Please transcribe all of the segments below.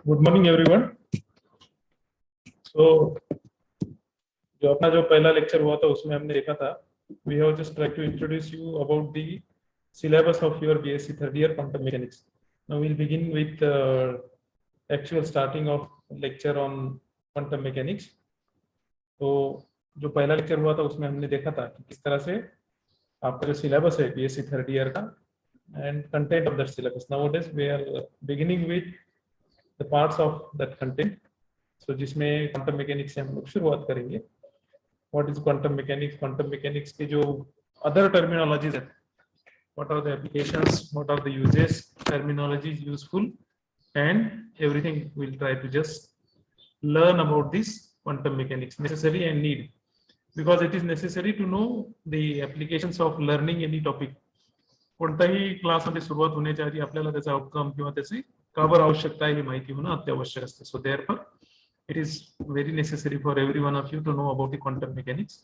Good morning everyone. सो जो पहला lecture हुआ था उसमें हमने देखा था we have just try to introduce you about the syllabus of your BSc third year quantum mechanics. Now will begin with actual starting of lecture on quantum mechanics. तो जो पहला लेक्चर हुआ था उसमें हमने देखा था कि किस तरह से आपका जो सिलेबस है बीएससी थर्ड ईयर का and content of that syllabus. Nowadays we are beginning with the parts of that content. So जिसमें क्वांटम मैकेनिक्स से हम लोग शुरुआत करेंगे। What is quantum mechanics, quantum mechanics के जो अदर टर्मिनोलॉजीज है, what are the applications, what are the uses, terminologies useful and everything will try to just learn about this quantum mechanics necessary and need, because it is necessary to know the applications of learning any topic. कोणताही क्लासमध्ये सुरुवात होण्याच्या आधी आपल्याला त्याचा outcome किंवा त्याची का बरं आवश्यकता आहे ही माहिती होणं अत्यावश्यक असते. सो therefore it is very necessary for every one of you to know about the quantum mechanics.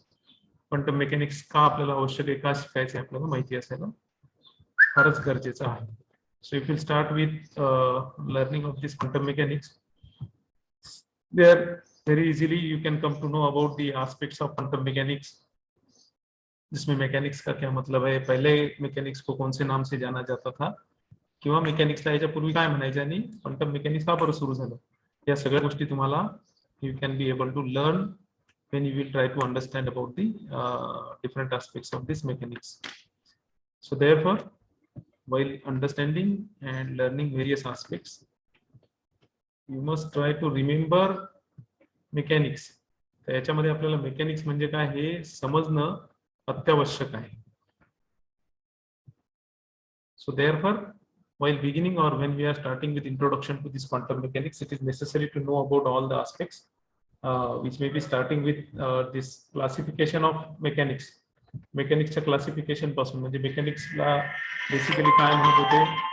Quantum mechanics का आपल्याला आवश्यक आहे, का शिकायचं आहे आपल्याला माहिती असायला फारच गरजेचं आहे. So if will start with learning of this quantum mechanics, there very easily you can come to know about the aspects of quantum mechanics. जिसमें मैकेनिक्स का क्या मतलब है, पहले मैकेनिक्स को कौन से नाम से जाना जाता था किंवा मैकेनिक्सला याच्या पूर्वी काय म्हणायचे आणि क्वांटम मेकॅनिक्स का बरं सुरू झालं, या सगळ्या गोष्टी तुम्हाला you can be able to learn when you will try to understand about the different aspects of this mechanics. So therefore, while understanding and learning various aspects, you must try to remember mechanics. तर याच्यामध्ये आपल्याला mechanics म्हणजे काय हे समजणं अत्यावश्यक आहे. So therefore, while beginning or when we are starting with introduction to this quantum mechanics, it is necessary to know about all the aspects, which may be starting with this classification of mechanics. मेकॅनिक्सच्या classification पासून, म्हणजे मेकॅनिक्सला basically काय म्हणत होते.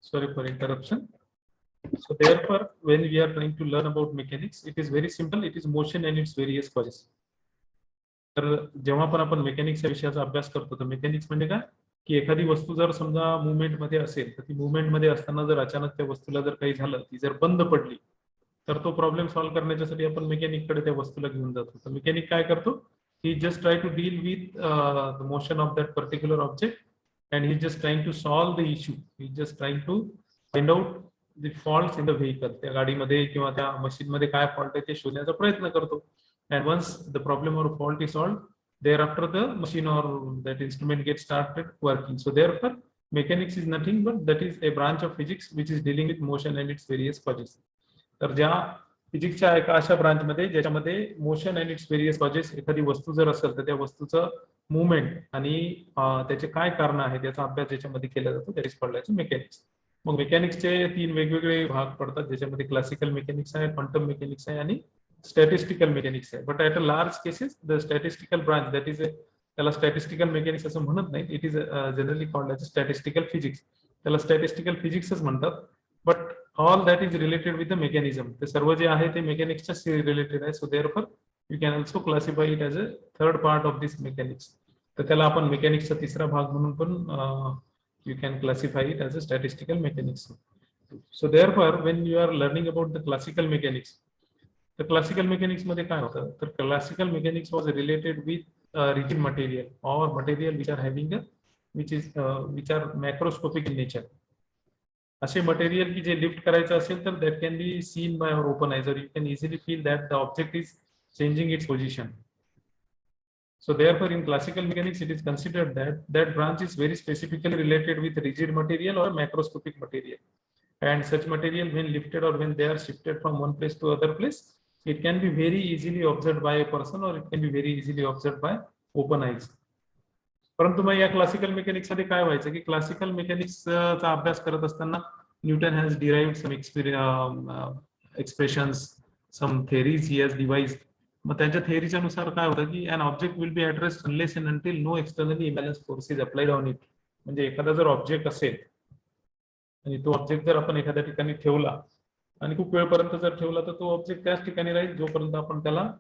Sorry for interruption. So therefore, when we are trying to learn about mechanics, it is very simple. It is motion and its various causes. तर जेव्हा पण आपण मेकॅनिक्स या विषयाचा अभ्यास करतो तर मेकॅनिक्स म्हणजे काय की एखादी वस्तू जर समजा मुवमेंट मध्ये असेल तर ती मुवमेंट मध्ये असताना जर अचानक त्या वस्तूला जर काही झालं, ती जर बंद पडली, तर तो प्रॉब्लेम सॉल्व्ह करण्यासाठी आपण मेकॅनिक कडे त्या वस्तूला घेऊन जातो. तर मेकॅनिक काय करतो, he just try to deal with the motion of that particular object and he's just trying to solve the issue. He's just trying to find out the faults in the vehicle. त्या गाडीमध्ये किंवा त्या machine मध्ये काय fault आहे ते शोधण्याचा प्रयत्न करतो. And once the problem or fault is solved, thereafter the machine or that instrument gets started working. So therefore, mechanics is nothing but that is a branch of physics which is dealing with motion and its various causes. तर ज्या फिजिक्सच्या एका अशा branch मध्ये ज्याच्यामध्ये motion and it's various causes, एखादी वस्तू जर असेल तर त्या वस्तूचं मुवमेंट आणि त्याचे काय कारण आहेत याचा अभ्यास ज्याच्यामध्ये केला जातो, that is called as mechanics. मग मेकॅनिक्सचे 3 वेगवेगळे भाग पडतात, ज्याच्यामध्ये क्लासिकल मेकॅनिक्स आहे, क्वांटम मेकॅनिक्स आहे आणि स्टॅटिस्टिकल मेकॅनिक्स आहे. But at a large cases the statistical branch, that is त्याला स्टॅटिस्टिकल मेकॅनिक्स असं म्हणत नाहीत. It is generally called as statistical physics. त्याला स्टॅटिस्टिकल फिजिक्सच म्हणतात. But all that is related with the mechanism. ते सर्व जे आहे ते मेकॅनिक्सच्या रिलेटेड आहे. सो therefore you can also classify it as a third part of this mechanics. तर त्याला आपण मेकॅनिक्सचा तिसरा भाग म्हणून पण you can classify it as a statistical mechanics. So therefore when you are learning about the classical mechanics, the classical mechanics मध्ये काय होतं, तर classical mechanics was related with rigid material or material which are having a which are macroscopic in nature. असे material की जे lift करायचं असेल तर that can be seen by our open eyes, or you can easily feel that the object is changing its position. So therefore, in classical mechanics, it is considered that that branch is very specifically related with rigid material or macroscopic material. And such material, when lifted or when they are shifted from one place to other place, it can be very easily observed by a person, or it can be very easily observed by open eyes. परंतु मग या classical mechanics मध्ये काय व्हायचं की classical मेकॅनिक्सचा अभ्यास करत असताना Newton has derived some expressions, some theories he has devised. मग त्यांच्या थेअरीच्या नुसार काय होतं की an object will be addressed unless and until no externally imbalance force is applied on it. म्हणजे एखादा जर ऑब्जेक्ट असेल आणि तो ऑब्जेक्ट जर आपण एखाद्या ठिकाणी ठेवला आणि खूप वेळपर्यंत जर ठेवला तर तो ऑब्जेक्ट त्याच ठिकाणी राहील जोपर्यंत आपण त्याला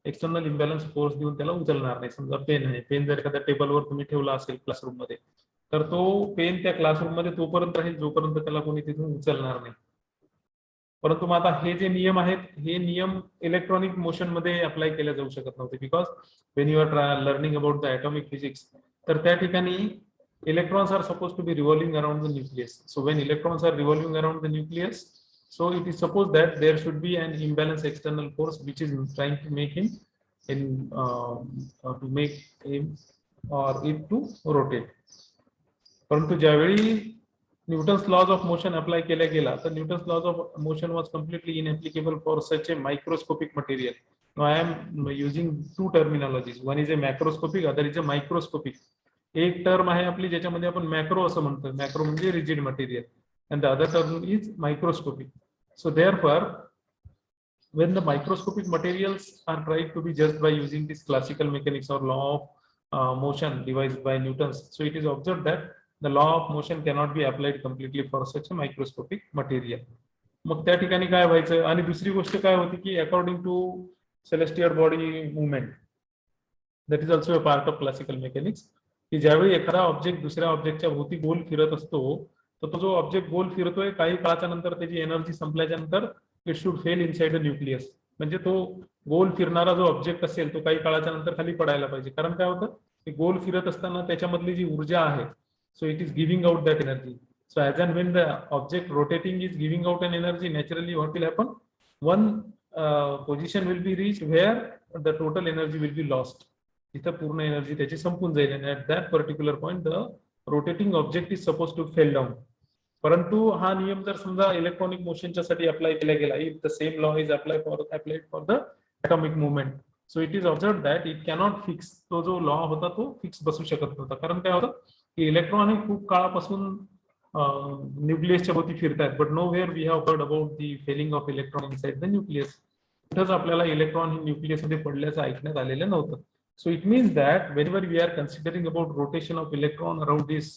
एक्सटर्नल इम्बॅलन्स फोर्स देऊन त्याला उचलणार नाही. समजा पेन आहे, पेन जर एखाद्या टेबलवर तुम्ही ठेवला असेल क्लासरूम मध्ये, तर तो पेन त्या क्लासरूम मध्ये तोपर्यंत राहील जोपर्यंत त्याला कोणी तिथून उचलणार नाही. परंतु मग आता हे जे नियम आहेत हे नियम इलेक्ट्रॉनिक मोशन मध्ये अप्लाय केले जाऊ शकत नव्हते. Because when you are learning about the atomic physics, तर त्या ठिकाणी electrons are supposed to be revolving around the nucleus. So when electrons are revolving around the nucleus, so it is supposed that there should be an imbalance external force which is trying to make him to make him or it to rotate. परंतु ज्यावेळी Newton's laws of motion apply केला गेला तर Newton's laws of motion was completely inapplicable for such a microscopic material. Now I am using two terminologies. One is a macroscopic, other is a microscopic. एक term आहे आपली ज्याच्यामध्ये आपण macro असं म्हणतो. मॅक्रो म्हणजे rigid material and the other term is microscopic. So therefore when the microscopic materials are tried to be judged by using this classical mechanics or law of motion devised by Newton's, so it is observed that the law of motion cannot be applied completely for such a microscopic material. मग त्या ठिकाणी काय व्हायचं. आणि दुसरी गोष्ट काय होती की according to celestial body movement, that is also a part of classical mechanics, की ज्यावेळी एखादा ऑब्जेक्ट दुसऱ्या ऑब्जेक्टच्या भोवती गोल फिरत असतो तर तो जो ऑब्जेक्ट गोल फिरतोय काही काळाच्या नंतर त्याची एनर्जी संपल्याच्या नंतर it should fail inside the nucleus. म्हणजे तो गोल फिरणारा जो ऑब्जेक्ट असेल तो काही काळाच्या नंतर खाली पडायला पाहिजे. कारण काय होतं की गोल फिरत असताना त्याच्यामधली जी ऊर्जा आहे, so it is giving out that energy. So as and when the object rotating is giving out an energy, naturally what will happen, one position will be reach where the total energy will be lost. इथं पूर्ण energy त्याची संपून जाईल. आणि at that particular point the rotating object is suppose to fall down. परंतु हा नियम जर समजा इलेक्ट्रॉनिक मोशनच्या साठी अप्लाय केला गेला, if the same law is applied for the atomic movement, so it is observe that it cannot fix. तो जो लॉ होता तो फिक्स बसू शकत नव्हता. कारण काय होतं की इलेक्ट्रॉन हे खूप काळापासून न्यूक्लियसच्या भोवती फिरतात, but nowhere we have heard about the falling of electron inside the nucleus. कुठंच आपल्याला इलेक्ट्रॉन हे न्यूक्लियसमध्ये पडल्याचं ऐकण्यात आलेलं नव्हतं. So it means that whenever we are considering about rotation of electron around this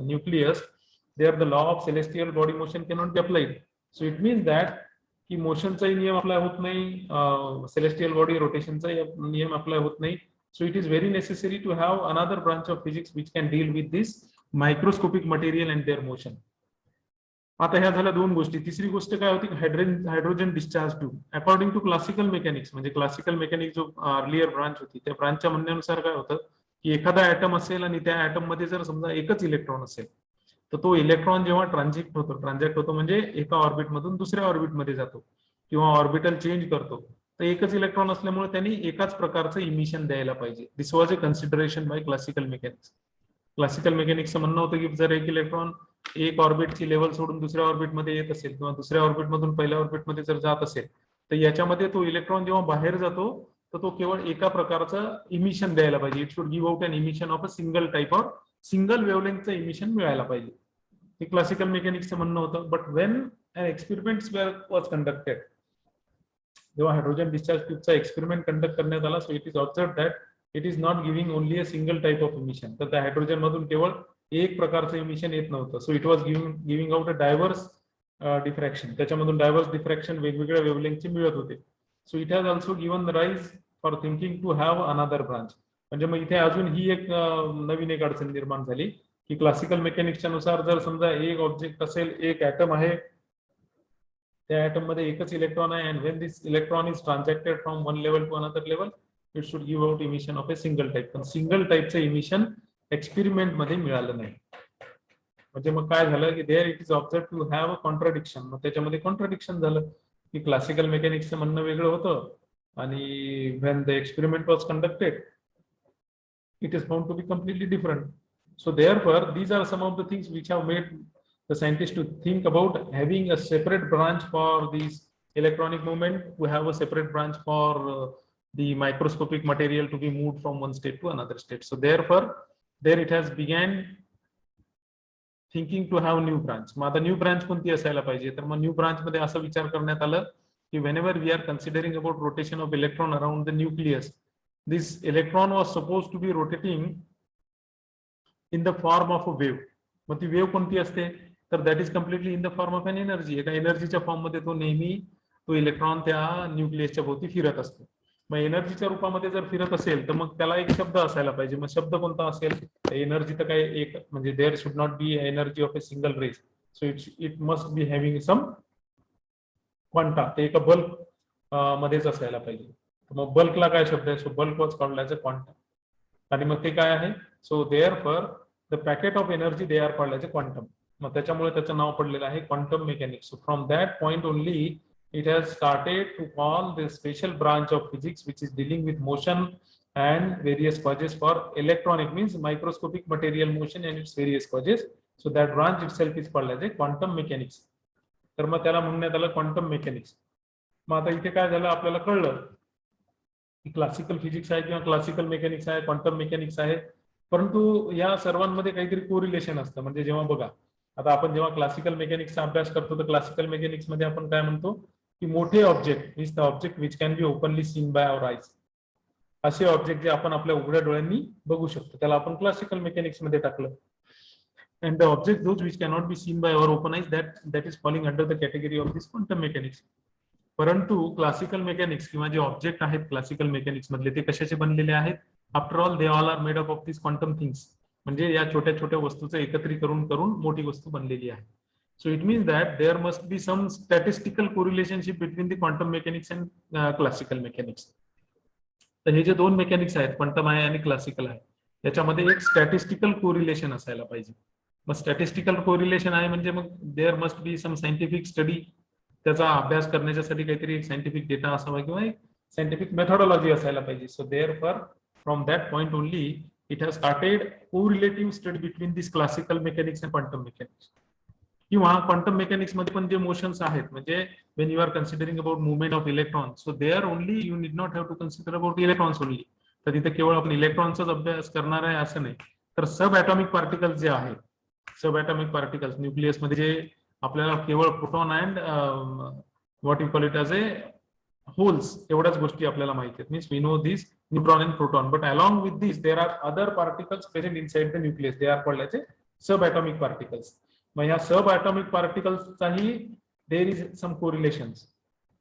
nucleus, there the law of celestial body motion cannot be applied. So it means that की मोशनचाही नियम apply होत नाही, celestial body रोटेशनचाही नियम apply होत नाही. So it is very necessary to have another branch of physics which can deal with this microscopic material and their motion. आता ह्या झाल्या दोन गोष्टी. तिसरी गोष्ट काय होती, hydrogen discharge tube. According to classical mechanics, म्हणजे क्लासिकल मेकॅनिक्स जो अर्लियर ब्रांच होती त्या ब्रांचच्या म्हणण्यानुसार काय होतं की एखादा ऍटम असेल आणि त्या ऍटम मध्ये जर समजा एकच इलेक्ट्रॉन असेल तर तो इलेक्ट्रॉन जेव्हा ट्रान्झॅक्ट होतो म्हणजे एका ऑर्बिट मधून दुसऱ्या ऑर्बिटमध्ये जातो किंवा ऑर्बिटल चेंज करतो, तर एकच इलेक्ट्रॉन असल्यामुळे त्यांनी एकाच प्रकारचं इमिशन द्यायला पाहिजे. This was a consideration by classical mechanics. Classical मेकॅनिक्सचं म्हणणं होतं की जर एक इलेक्ट्रॉन एक ऑर्बिटची लेवल सोडून दुसऱ्या ऑर्बिटमध्ये येत असेल किंवा दुसऱ्या ऑर्बिटमधून पहिल्या ऑर्बिटमध्ये जर जात असेल तर याच्यामध्ये तो इलेक्ट्रॉन जेव्हा बाहेर जातो तर तो केवळ एका प्रकारचं इमिशन द्यायला पाहिजे. It should give out an emission of a single type of single वेवलेंथचं इमिशन मिळायला पाहिजे. हे क्लासिकल मेकॅनिक्सचं म्हणणं होतं. But when an experiment was conducted, जेव्हा हायड्रोजन डिस्चार्ज ट्यूबचा एक्सपेरिमेंट कंडक्ट करण्यात आला, so it is observe that it is not giving only a single type of emission. तर त्या हायड्रोजन मधून केवळ एक प्रकारचं इमिशन येत नव्हतं. So it was giving out a diverse diffraction. त्याच्यामधून डायव्हर्स डिफ्रॅक्शन वेगवेगळ्या वेव्हलेंथचे मिळत होते. So it has also given rise for thinking to have another branch. म्हणजे मग इथे अजून ही एक नवीन एक अडचण निर्माण झाली की क्लासिकल मेकॅनिक्सच्या नुसार जर समजा एक ऑब्जेक्ट असेल, एक ऍटम आहे, त्या ऍटम मध्ये एकच इलेक्ट्रॉन आहे, and when this electron is transacted from one level to another level it should give out emission of a single type. पण सिंगल टाइपचं इमिशन एक्सपेरिमेंट मध्ये मिळालं नाही. म्हणजे मग काय झालं की there it is observe to have a contradiction. मग त्याच्यामध्ये कॉन्ट्राडिक्शन झालं की क्लासिकल मेकॅनिक्सचं म्हणणं वेगळं होतं आणि when the experiment was conducted it is found to be completely different. So therefore these are some of the things which have made the scientists to think about having a separate branch for these electronic movement, to have a separate branch for the microscopic material to be moved from one state to another state. So therefore there it has began thinking to have new branch. मग आता new branch कोणती असायला पाहिजे, तर मग new branch मध्ये असं विचार करण्यात आलं की whenever we are considering about rotation of electron around the nucleus, this electron was supposed to be rotating in the form of a wave. मग ती वेव्ह कोणती असते, तर that is completely in the form of an energy. एका एनर्जीच्या form मध्ये तो नेहमी तो इलेक्ट्रॉन त्या न्यूक्लियसच्या भोवती फिरत असतो. मग एनर्जीच्या रूपामध्ये जर फिरत असेल तर मग त्याला एक शब्द असायला पाहिजे. मग शब्द कोणता असेल, एनर्जी तर काय एक म्हणजे there should not be energy of a single rays. So it must be having some quanta. ते एका बल्क मध्येच असायला पाहिजे. मग बल्कला काय शब्द आहे, so bulk was called as a quantum. आणि मग ते काय आहे, so therefore the packet of energy they are called as a quantum. मग त्याच्यामुळे त्याचं नाव पडलेलं आहे quantum mechanics. So from that point only it has started to call this special branch of physics which is dealing with motion and various causes for electronic, means microscopic material motion and its various causes. So that branch itself is called as a quantum mechanics. तर मग त्याला म्हणण्यात आलं quantum mechanics. मग आता इथे काय झालं, आपल्याला कळलं की क्लासिकल फिजिक्स आहे किंवा क्लासिकल मेकॅनिक्स आहे, क्वांटम मेकॅनिक्स आहे, परंतु या सर्वांमध्ये काहीतरी कोरिलेशन असतं. म्हणजे जेव्हा बघा आता आपण जेव्हा क्लासिकल मेकॅनिक्सचा अभ्यास करतो तर क्लासिकल मेकॅनिक्स मध्ये आपण काय म्हणतो की मोठे object means the object which can be openly seen by our eyes. असे ऑब्जेक्ट जे आपण आपल्या उघड्या डोळ्यांनी बघू शकतो त्याला आपण क्लासिकल मेकॅनिक्स मध्ये टाकलं. And the object those which cannot be seen by our open eyes that is falling under the category of this quantum mechanics. परंतु क्लासिकल मेकॅनिक्स किंवा जे ऑब्जेक्ट आहेत क्लासिकल मेकॅनिक्स मधले ते कशाचे बनलेले आहेत, after all they all are made up of this quantum things. म्हणजे या छोट्या छोट्या वस्तूचं एकत्रीकरण करून मोठी वस्तू बनलेली आहे. So it means that there must be some statistical correlationship between the quantum mechanics and classical mechanics. तर हे जे दोन मेकॅनिक्स आहेत, क्वांटम आहे आणि क्लासिकल आहे, त्याच्यामध्ये एक स्टॅटिस्टिकल कोरिलेशन असायला पाहिजे. मग स्टॅटिस्टिकल कोरिलेशन आहे म्हणजे मग there must be some scientific study. त्याचा अभ्यास करण्यासाठी काहीतरी एक सायंटिफिक डेटा असावा किंवा एक सायंटिफिक मेथॉडॉलॉजी असायला पाहिजे. So therefore from that point only it has started correlative study between this classical mechanics and quantum mechanics. किंवा क्वांटम मेकॅनिक्स मध्ये पण जे मोशन्स आहेत, म्हणजे when you are considering about movement of electron, so there only you need not have to consider about electrons only. तर तिथे केवळ आपण इलेक्ट्रॉनचाच अभ्यास करणार आहे असं नाही, तर सब ॲटॉमिक पार्टिकल्स जे आहेत, सब ॲटॉमिक पार्टिकल्स न्यूक्लियस मध्ये जे आपल्याला केवळ proton and what you call it as a holes एवढ्याच गोष्टी आपल्याला माहिती आहेत. Means we know this neutron and proton, but along with this there are other particles present inside the nucleus. They are called as a sub atomic particles. मग या सब atomic पार्टिकल्सचाही there is some correlations.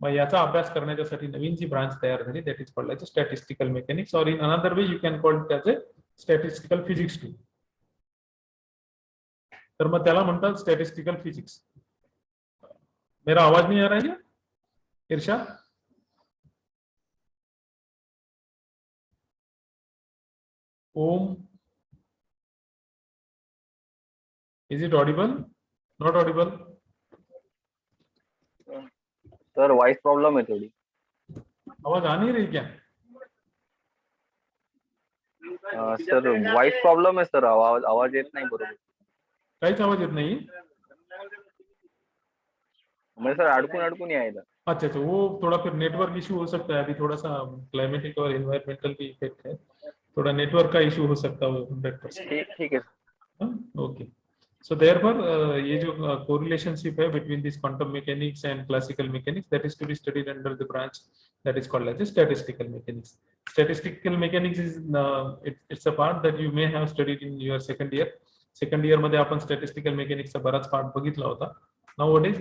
मग याचा अभ्यास करण्यासाठी नवीन जी branch तयार झाली that is called as statistical mechanics, और in another way you can call it as a statistical physics too. तर मग त्याला म्हणतात स्टॅटिस्टिकल फिजिक्स. मेरा आवाज नहीं आ रहा है क्या इरशाद? ओम, is it audible? Not audible? Sir voice problem है थोड़ी. आवाज आ नहीं रही क्या? सर वॉइस प्रॉब्लम है सर. आवाज येत नाही बरोबर. काहीच आवाज येत नाही. म्हणजे सर अडकून यायला. अच्छा अच्छा, वो थोड़ा फिर नेटवर्क इशू हो सकता है. अभी थोड़ा सा क्लाइमेटिक और एनवायरमेंटल की इफेक्ट है, थोड़ा नेटवर्क का इशू हो सकता है 100%. ठीक है. ओके. So therefore, ये जो correlationship है between this quantum mechanics and classical mechanics, that is to be studied under the branch that is called as the statistical mechanics. Statistical mechanics is it's a part that you may have studied in your second year. Second year मध्ये आपण statistical mechanics चा बराच part बघितला होता. Nowadays,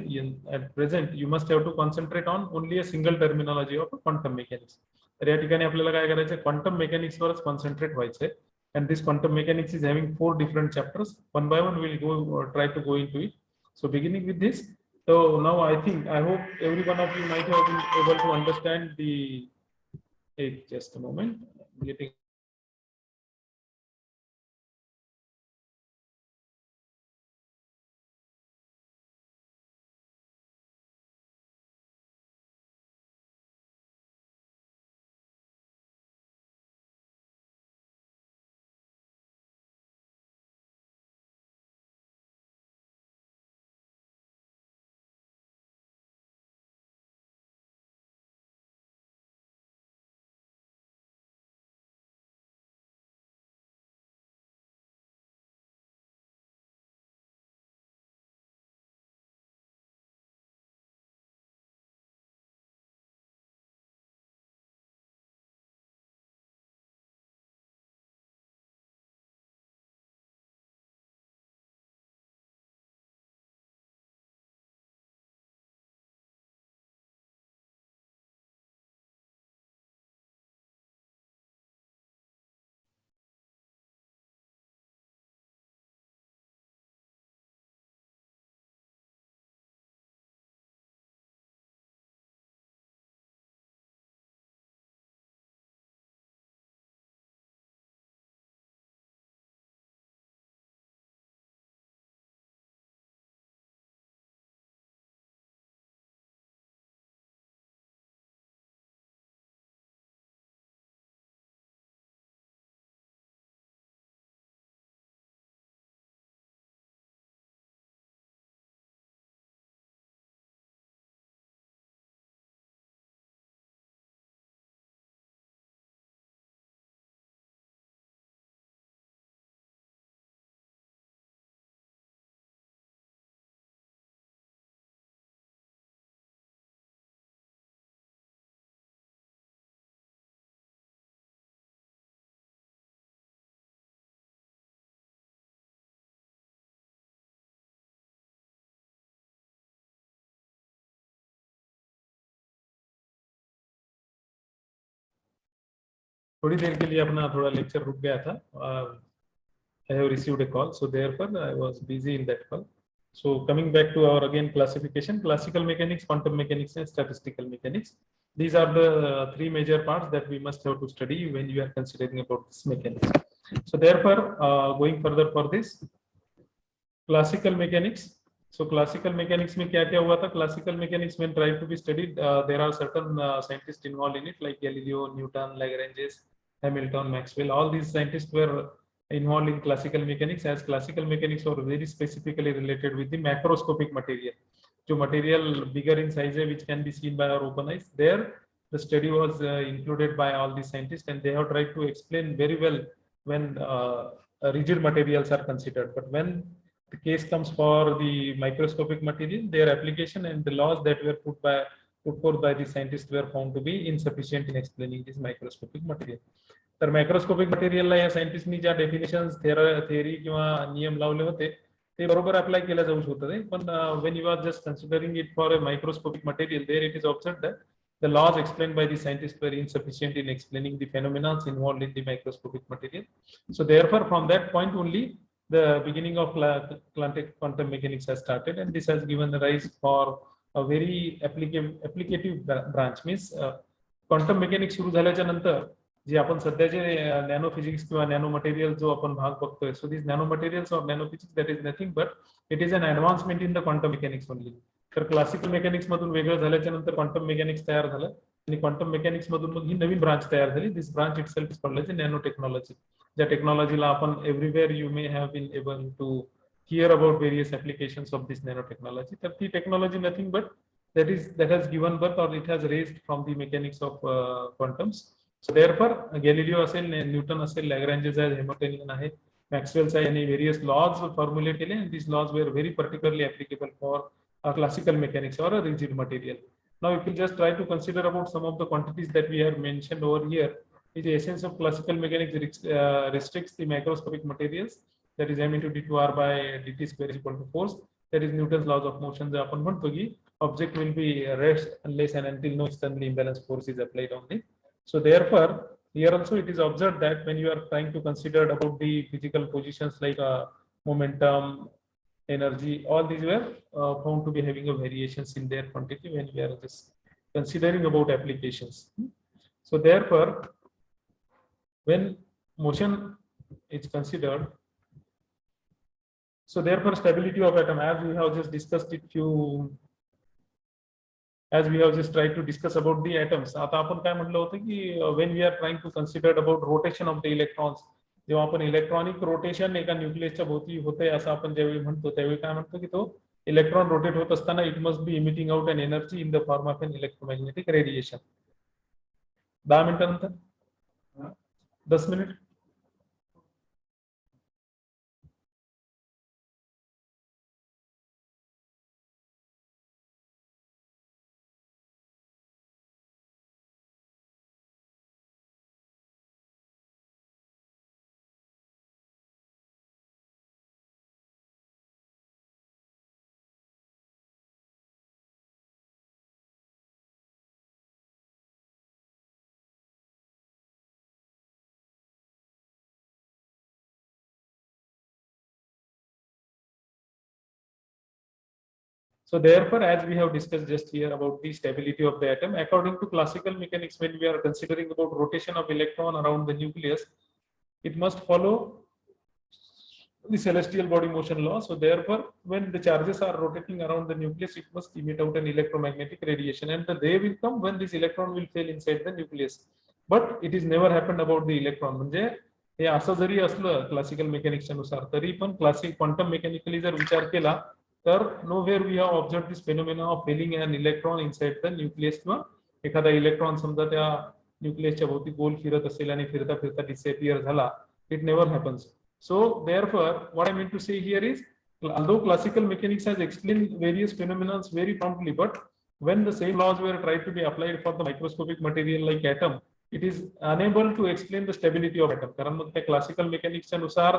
at present, you must have to concentrate on only a single terminology of quantum mechanics. तर या ठिकाणी आपल्याला काय करायचं, क्वांटम मेकॅनिक्स वरच कॉन्सन्ट्रेट व्हायचंय. And this quantum mechanics is having 4 different chapters. One by one we'll go try to go into it. So beginning with this, so now I hope every one of you might have been able to understand the, just a moment, getting थोड़ी देर के लिए अपना थोड़ा lecture रुक गया था. I have received a call, so therefore I was busy in that call. So coming back to our again classification, classical mechanics, quantum mechanics, and statistical mechanics. These are the 3 major parts that we must have to study when you are considering about this mechanics. So therefore, going further for this, classical mechanics. So classical mechanics में क्या क्या हुआ था? Classical mechanics when tried to be studied, there are certain scientists involved in it like Galileo, Newton, Lagrange, Hamilton, Maxwell. All these scientists were involved in classical mechanics, as classical mechanics were very specifically related with the macroscopic material. जो material bigger in size which can be seen by our open eyes, there the study was included by all these scientists, and they have tried to explain very well when rigid materials are considered. But when the case comes for the microscopic material, their application and the laws that were put forth by the scientists were found to be insufficient in explaining this microscopic material. तर microscopic मटेरियलला या सायंटिस्टनी ज्या definitions theory किंवा नियम लावले होते ते बरोबर apply केल्या जाऊ शकते. पण when you are just considering it for a microscopic material, there it is observed that the laws explained by the scientists were insufficient in explaining the phenomena involved in the microscopic material. So therefore, from that point only, the beginning of quantum mechanics has started, and this has given rise for a very applicative branch. Means quantum mechanics सुरू झाल्याच्या नंतर जे आपण सध्याचे nano physics किंवा nano material जो आपण भाग बघतोय, so this nano materials of nano physics that is nothing but it is an advancement in the quantum mechanics only. तर क्लासिकल मेकॅनिक्स मधून वेगळं झाल्याच्या नंतर क्वांटम मेकॅनिक्स तयार झालं, आणि क्वांटम मेकॅनिक्स मधून मग ही नवीन ब्रांच तयार झाली. This branch itself is called as nano technology. ज्या टेक्नॉलॉजीला आपण everywhere you may have been able to hear about various applications of this nano technology. तर ती technology nothing but that has given birth, or it has raised from the mechanics of quantums. So therefore Galileo असेल, Newton असेल, लॅग्रेंजेस आहे, Hamiltonian आहे, Maxwell's आणि various laws formulate केले, and these laws were very particularly applicable for a classical mechanics or a rigid material. Now if you just try to consider about some of the quantities that we have mentioned over here, the essence of classical mechanics restricts the macroscopic materials, that is m into d2r by dt square is equal to force. That is Newton's laws of motion. जे आपण म्हणतो की object will be rest unless and until no externally imbalanced force is applied on it. So therefore, here also it is observed that when you are trying to consider about the physical positions like momentum, energy, all these were found to be having a variations in their quantity when we are just considering about applications. So therefore, when motion is considered, so therefore stability of atom, as we have just discussed it as we have just tried to discuss about the atoms. आता आपण काय म्हटलं होतं की when we are trying to consider about rotation of the electrons, जेव्हा आपण electronic rotation एका न्यूक्लियसच्या भोवती होते असं आपण ज्यावेळी म्हणतो त्यावेळी काय म्हणतो की तो इलेक्ट्रॉन रोटेट होत असताना it must be emitting out an energy in the form of an electromagnetic radiation. 10 मिनिटानंतर 10 minute. So therefore, as we have discussed just here about the stability of the atom, according to classical mechanics, when we are considering about rotation of electron around the nucleus, it must follow the celestial body motion law. So therefore, when the charges are rotating around the nucleus, it must emit out an electromagnetic radiation, and the day will come when this electron will fail inside the nucleus. But it is never happened about the electron. म्हणजे हे असं जरी असलं classical मेकॅनिक्सच्या नुसार तरी पण classic quantum mechanically जर विचार केला तर nowhere we have observed this phenomena of failing an electron inside the nucleus, किंवा एखादा इलेक्ट्रॉन समजा त्या न्यूक्लियसच्या भोवती गोल फिरत असेल आणि फिरता फिरता डिसअपियर झाला, it never happens. So therefore, what I mean to say here is, although classical mechanics has explained various phenomena very promptly, but when the same laws were tried to be applied for the microscopic material like atom, it is unable to explain the stability of atom. कारण मग त्या classical मेकॅनिक्सच्या नुसार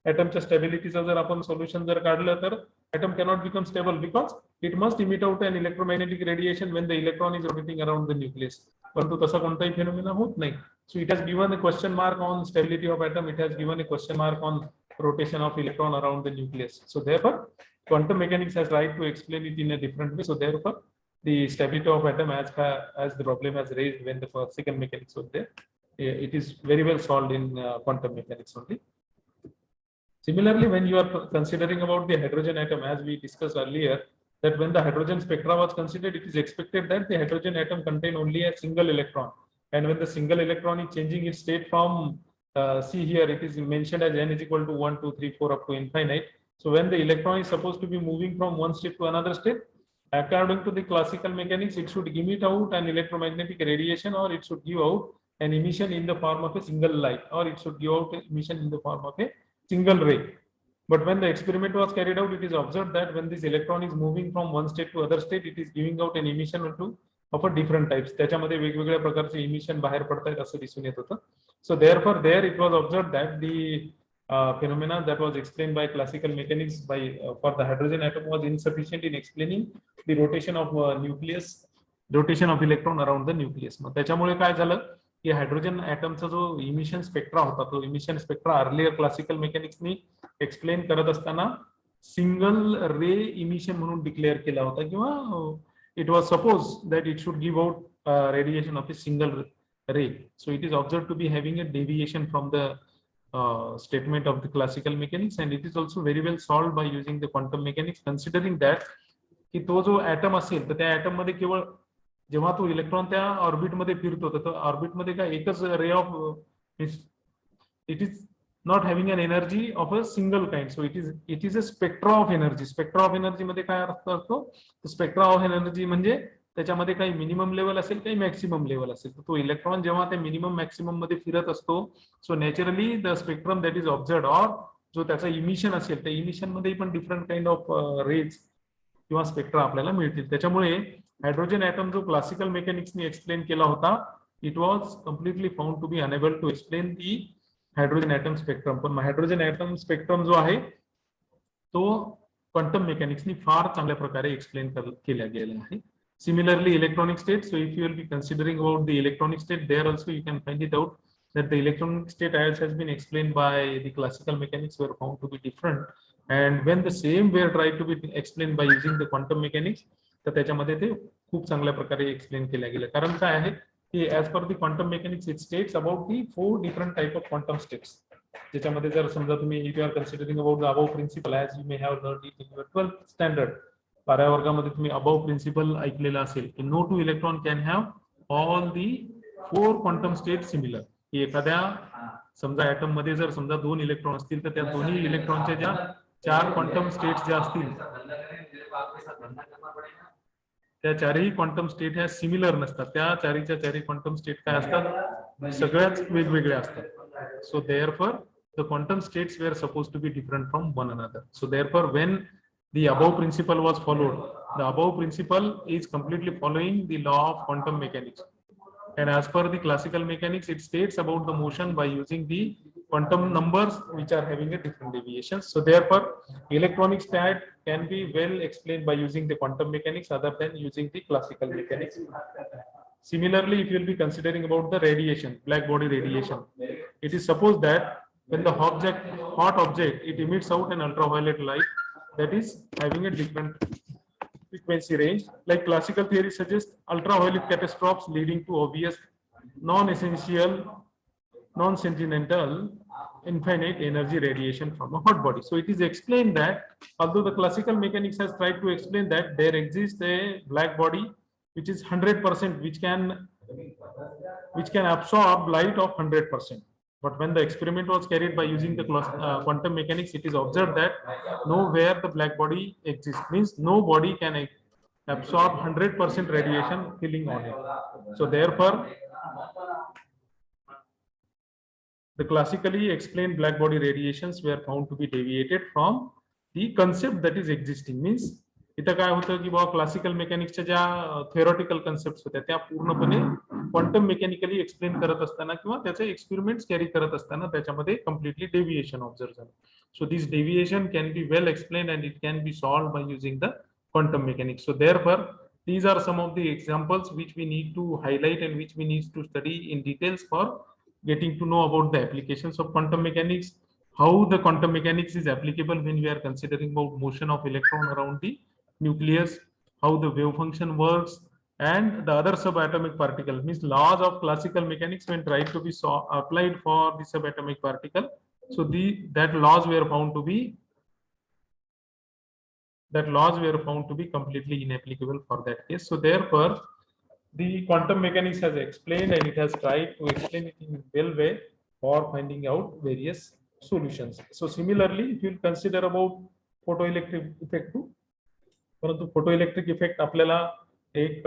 ॲटमच्या स्टॅबिलिटीचा जर आपण solution जर काढलं तर atom cannot become stable because it must emit out an electromagnetic radiation when the electron is rotating around the nucleus. परंतु तसा कोणताही फेनोमेना होत नाही. So it has given a question mark on stability of atom. It has given a question mark on rotation of electron around the nucleus. So therefore, quantum mechanics has tried to explain it in a different way. So therefore, the stability of atom as the problem has raised when the classical mechanics was there, it is very well solved in quantum mechanics only. Similarly, when you are considering about the hydrogen atom, as we discussed earlier, that when the hydrogen spectra was considered, it is expected that the hydrogen atom contain only a single electron. And when the single electron is changing its state from, see here, it is mentioned as n is equal to 1, 2, 3, 4 up to infinite. So when the electron is supposed to be moving from one state to another state, according to the classical mechanics, it should emit out an electromagnetic radiation, or it should give out an emission in the form of a single light, or it should give out an emission in the form of a single ray. But when the experiment was carried out, it is observed that when this electron is moving from one state to other state, it is giving out an emission of a different types. त्याच्यामध्ये वेगवेगळ्या प्रकारचे emission बाहेर पडतात असं दिसून येत होतं. So therefore, there it was observed that the phenomena that was explained by classical mechanics for the hydrogen atom was insufficient in explaining the rotation of nucleus, rotation of electron around the nucleus. मग त्याच्यामुळे काय झालं की hydrogen ॲटमचा जो emission spectra होता, तो emission spectra earlier classical मेकॅनिक्सनी explain करत असताना सिंगल रे इमिशन म्हणून डिक्लेअर केला होता, किंवा it was suppose that it should give out radiation of a single ray. So it is observe to be having a deviation from the statement of the classical mechanics, and it is also very well solved by using the quantum mechanics, considering that की तो जो atom असेल तर त्या atom मध्ये केवळ जेव्हा तो इलेक्ट्रॉन त्या ऑर्बिट मध्ये फिरतो तर ऑर्बिट मध्ये काय एकच ray of, it is not having an energy of a single kind. So it is a spectra of energy. Spectra of energy मध्ये काय अर्थ असतो, स्पेक्ट्रा ऑफ एनर्जी म्हणजे त्याच्यामध्ये काही मिनिमम लेवल असेल, काही मॅक्सिमम लेवल असेल. तर तो इलेक्ट्रॉन जेव्हा त्या मिनिमम मॅक्सिमम मध्ये फिरत असतो, so naturally the spectrum that is observed, or जो त्याचा इमिशन असेल त्या इमिशन मध्ये पण डिफरंट काइंड ऑफ रेज किंवा स्पेक्ट्रा आपल्याला मिळतील. त्याच्यामुळे हायड्रोजन ॲटम जो क्लासिकल मेकॅनिक्सने एक्सप्लेन केला होता, it was completely found to be unable to explain the hydrogen atom spectrum. पण हायड्रोजन ॲटम स्पेक्ट्रम जो आहे तो क्वांटम मेकॅनिक्सनी फार चांगल्या प्रकारे एक्सप्लेन केला गेला आहे. Similarly, electronic state. So if you will be considering about the electronic state, there also you can find it out that the electronic state as has been explained by the classical mechanics were found to be different. And when the same were tried to be explained by using the quantum mechanics, तर त्याच्यामध्ये ते खूप चांगल्या प्रकारे explain केल्या गेल्या. कारण काय आहे की as per the quantum mechanics it states about the 4 different type of quantum states. ज्याच्यामध्ये जर समजा तुम्ही if you are considering about the Aufbau principle as you may have learn it in your 12th standard. 12व्या वर्गामध्ये तुम्ही Aufbau principle ऐकलेला असेल की no two electron can have all the 4 quantum state similar. की एखाद्या समजा ऍटम मध्ये जर समजा 2 इलेक्ट्रॉन असतील तर त्या दोन्ही इलेक्ट्रॉनच्या ज्या 4 क्वांटम स्टेट्स ज्या असतील त्या चारही क्वांटम स्टेट ह्या सिमिलर नसतात. त्या चारीच्या चारी क्वांटम स्टेट काय असतात, सगळ्याच वेगवेगळ्या असतात. सो therefore the quantum states were supposed to be different from one another. So therefore when the above principle was followed, the above principle is completely following the law of quantum mechanics. And as per the classical mechanics, it states about the motion by using the quantum numbers which are having a different deviations. So therefore electronic state can be well explained by using the quantum mechanics other than using the classical mechanics. Similarly, if you will be considering about the radiation, black body radiation, it is supposed that when the hot object, it emits out an ultraviolet light that is having a different frequency range. Like classical theory suggests ultraviolet catastrophes leading to obvious non-essential, non-sentimental, infinite energy radiation from a hot body. So it is explained that although the classical mechanics has tried to explain that there exists a black body which is 100%, which can absorb light of 100%. But when the experiment was carried by using the quantum mechanics, it is observed that nowhere the black body exists. Means no body can absorb 100% radiation killing on it. So therefore, the classically explained black body radiations were found to be deviated from the concept that is existing. Means इथं काय होतं की बाबा classical मेकॅनिक्सच्या ज्या theoretical concept होत्या त्या पूर्णपणे quantum mechanically explain करत असताना किंवा त्याचे एक्सपेरिमेंट्स कॅरी करत असताना त्याच्यामध्ये कम्प्लिटली डेव्हिएशन ऑब्झर्व झालं. So this deviation can be well explain and it can be solved by using the quantum mechanics. So therefore these are some of the examples which we need to highlight and which we need to study in details for getting to know about the applications of quantum mechanics, how the quantum mechanics is applicable when we are considering about motion of electron around the nucleus, how the wave function works, and the other subatomic particle. Means laws of classical mechanics when tried to be applied for the subatomic particle. So that laws were found to be completely inapplicable for that case. So therefore the quantum mechanics has explained and it has tried to explain it in a well way for finding out various solutions. So similarly, if you consider about photoelectric effect too, परंतु photoelectric effect आपल्याला एक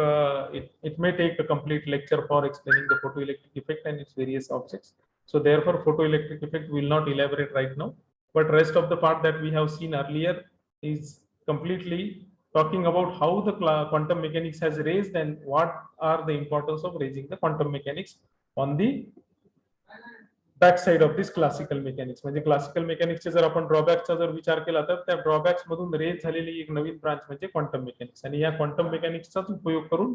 it may take a complete lecture for explaining the photoelectric effect and its various objects. So therefore photoelectric effect will not elaborate right now, but rest of the part that we have seen earlier is completely talking about how the quantum mechanics has raised and what are the importance of raising the quantum mechanics on the back side of this classical mechanics. म्हणजे classical मेकॅनिक्सचे जर आपण ड्रॉबॅकचा जर विचार केला तर त्या drawbacks मधून raise झालेली एक नवीन ब्रांच म्हणजे क्वांटम मेकॅनिक्स. आणि या क्वांटम मेकॅनिक्सचाच उपयोग करून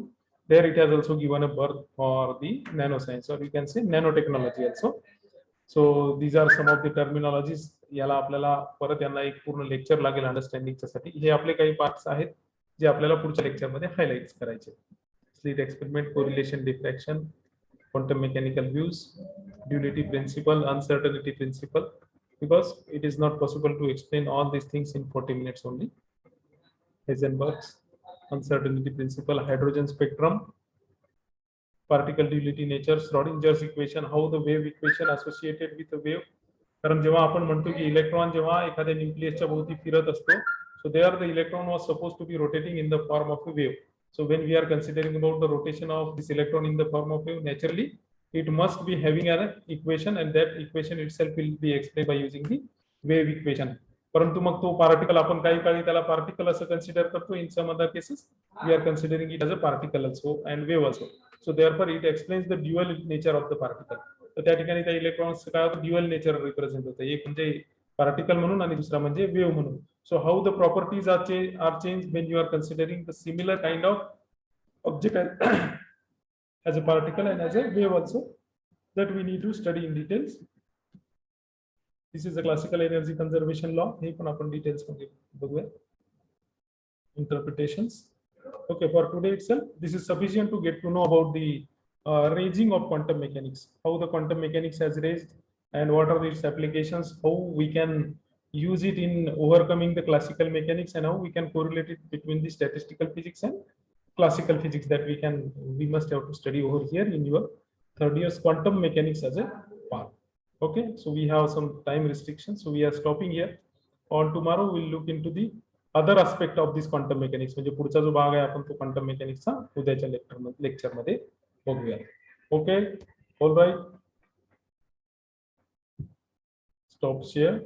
there it has also given a birth for the nano science or you can say nano technology also. So these are some of the terminologies. याला आपल्याला परत यांना एक पूर्ण लेक्चर लागेल अंडरस्टँडिंगच्या साठी. हे आपले काही पार्ट्स आहेत जे आपल्याला पुढच्या लेक्चरमध्ये हायलाइट करायचे. Slit experiment, correlation, diffraction, quantum mechanical views, duality principle, uncertainty principle, because it is not possible to explain all these things in 40 minutes only. Heisenberg's uncertainty principle, hydrogen spectrum, particle duality nature, Schrodinger's equation, how the wave equation associated with the wave. कारण जेव्हा आपण म्हणतो की electron जेव्हा एखाद्या न्यूक्लियसच्या भोवती फिरत असतो, so there the electron was supposed to be rotating in the form of a wave. So when we are considering about the rotation of this electron in the form of wave, naturally it must be having an equation, and that equation itself will be explained by using the wave equation. परंतु मग तो particle आपण काही काळी त्याला particle असं consider करतो. In some other cases we are considering it as a particle also and wave also. So therefore it explains the dual nature of the particle. तर त्या ठिकाणी त्या इलेक्ट्रॉन्स काय ड्युअल नेचर रिप्रेझेंट होतं. एक म्हणजे पार्टिकल म्हणून आणि दुसरा म्हणजे वेव्ह म्हणून. So how the properties are change when you are considering the similar kind of object as a particle and as a wave also, that we need to study in details. This is the classical energy conservation law. हे पण आपण details मध्ये बघूया. Interpretations. Okay, for today itself, this is sufficient to get to know about the raising of quantum mechanics, how the quantum mechanics has raised and what are its applications, how we can use it in overcoming the classical mechanics, and how we can correlate it between the statistical physics and classical physics that we must have to study over here in your third year's quantum mechanics as a part. Okay, so we have some time restrictions, so we are stopping here. On tomorrow we'll look into the other aspect of this quantum mechanics. म्हणजे पुढचा जो भाग आहे आपण तो quantum मेकॅनिक्सचा उद्याच्या lecture मध्ये बघूया. Okay, all right, stop share.